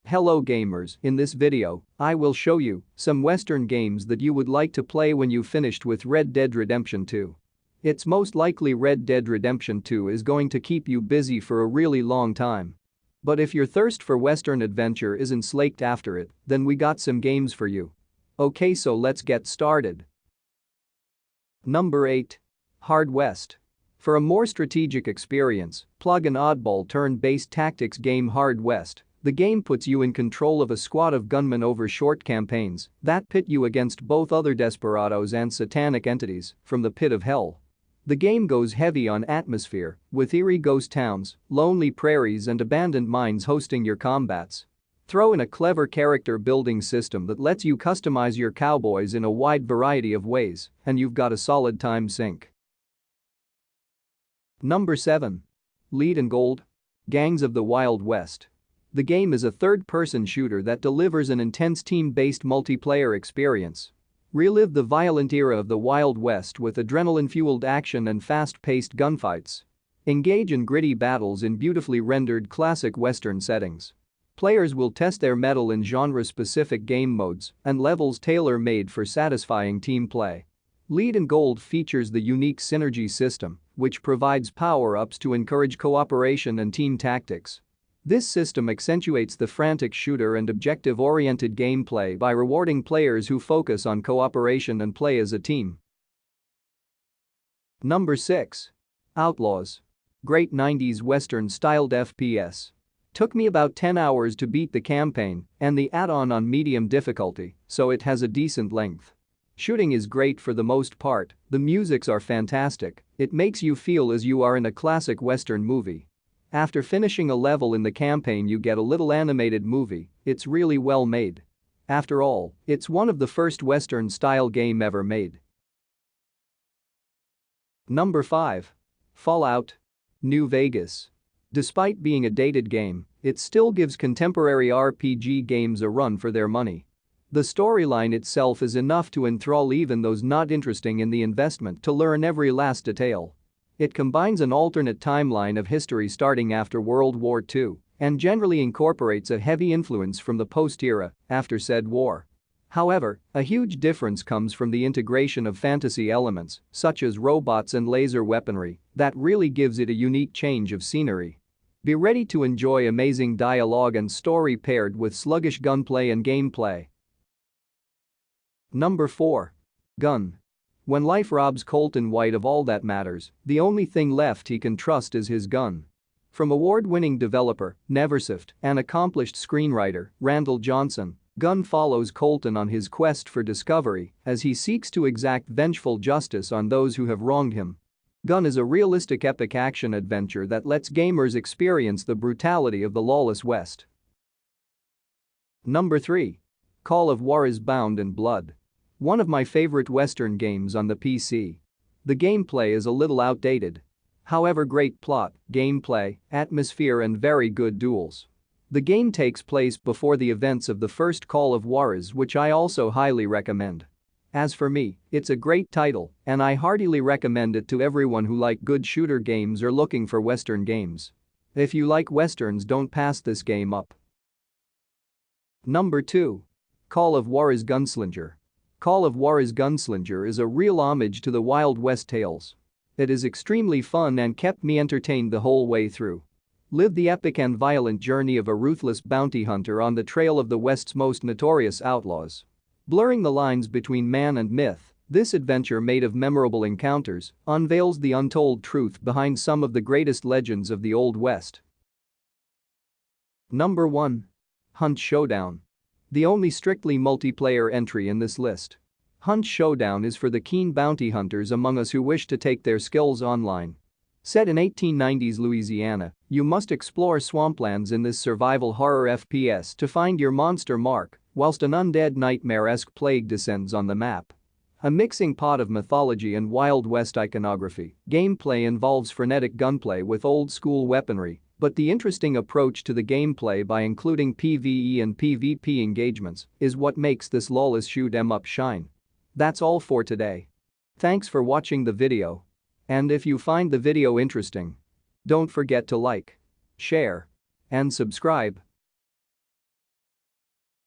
Hello gamers, in this video, I will show you some Western games that you would like to play when you finished with Red Dead Redemption 2. It's most likely Red Dead Redemption 2 is going to keep you busy for a really long time. But if your thirst for Western adventure isn't slaked after it, then we got some games for you. Okay, so let's get started. Number 8. Hard West. For a more strategic experience, plug an oddball turn-based tactics game Hard West. The game puts you in control of a squad of gunmen over short campaigns that pit you against both other desperados and satanic entities from the pit of hell. The game goes heavy on atmosphere, with eerie ghost towns, lonely prairies and abandoned mines hosting your combats. Throw in a clever character building system that lets you customize your cowboys in a wide variety of ways, and you've got a solid time sink. Number 7. Lead and Gold. Gangs of the Wild West. The game is a third-person shooter that delivers an intense team-based multiplayer experience. Relive the violent era of the Wild West with adrenaline-fueled action and fast-paced gunfights. Engage in gritty battles in beautifully rendered classic Western settings. Players will test their mettle in genre-specific game modes and levels tailor-made for satisfying team play. Lead and Gold features the unique synergy system, which provides power-ups to encourage cooperation and team tactics. This system accentuates the frantic shooter and objective-oriented gameplay by rewarding players who focus on cooperation and play as a team. Number 6. Outlaws. Great 90s Western-styled FPS. Took me about 10 hours to beat the campaign and the add-on on medium difficulty, so it has a decent length. Shooting is great for the most part, the musics are fantastic, it makes you feel as you are in a classic Western movie. After finishing a level in the campaign you get a little animated movie, it's really well made. After all, it's one of the first Western-style game ever made. Number 5. Fallout. New Vegas. Despite being a dated game, it still gives contemporary RPG games a run for their money. The storyline itself is enough to enthrall even those not interested in the investment to learn every last detail. It combines an alternate timeline of history starting after World War II and generally incorporates a heavy influence from the post-era after said war. However, a huge difference comes from the integration of fantasy elements, such as robots and laser weaponry, that really gives it a unique change of scenery. Be ready to enjoy amazing dialogue and story paired with sluggish gunplay and gameplay. Number 4. Gun. When life robs Colton White of all that matters, the only thing left he can trust is his gun. From award-winning developer, Neversift, and accomplished screenwriter, Randall Johnson, Gun follows Colton on his quest for discovery as he seeks to exact vengeful justice on those who have wronged him. Gun is a realistic epic action adventure that lets gamers experience the brutality of the lawless West. Number 3. Call of Juarez Bound in Blood. One of my favorite Western games on the PC. The gameplay is a little outdated. However, great plot, gameplay, atmosphere and very good duels. The game takes place before the events of the first Call of Juarez, which I also highly recommend. As for me, it's a great title and I heartily recommend it to everyone who like good shooter games or looking for Western games. If you like Westerns, don't pass this game up. Number 2. Call of Juarez Gunslinger. Call of Juarez Gunslinger is a real homage to the Wild West tales. It is extremely fun and kept me entertained the whole way through. Live the epic and violent journey of a ruthless bounty hunter on the trail of the West's most notorious outlaws. Blurring the lines between man and myth, this adventure made of memorable encounters unveils the untold truth behind some of the greatest legends of the Old West. Number 1. Hunt Showdown. The only strictly multiplayer entry in this list. Hunt Showdown is for the keen bounty hunters among us who wish to take their skills online. Set in 1890s Louisiana, you must explore swamplands in this survival horror FPS to find your monster mark, whilst an undead nightmare-esque plague descends on the map. A mixing pot of mythology and Wild West iconography, gameplay involves frenetic gunplay with old-school weaponry, but the interesting approach to the gameplay by including PvE and PvP engagements is what makes this lawless shoot-'em-up shine. That's all for today. Thanks for watching the video. And if you find the video interesting, don't forget to like, share, and subscribe.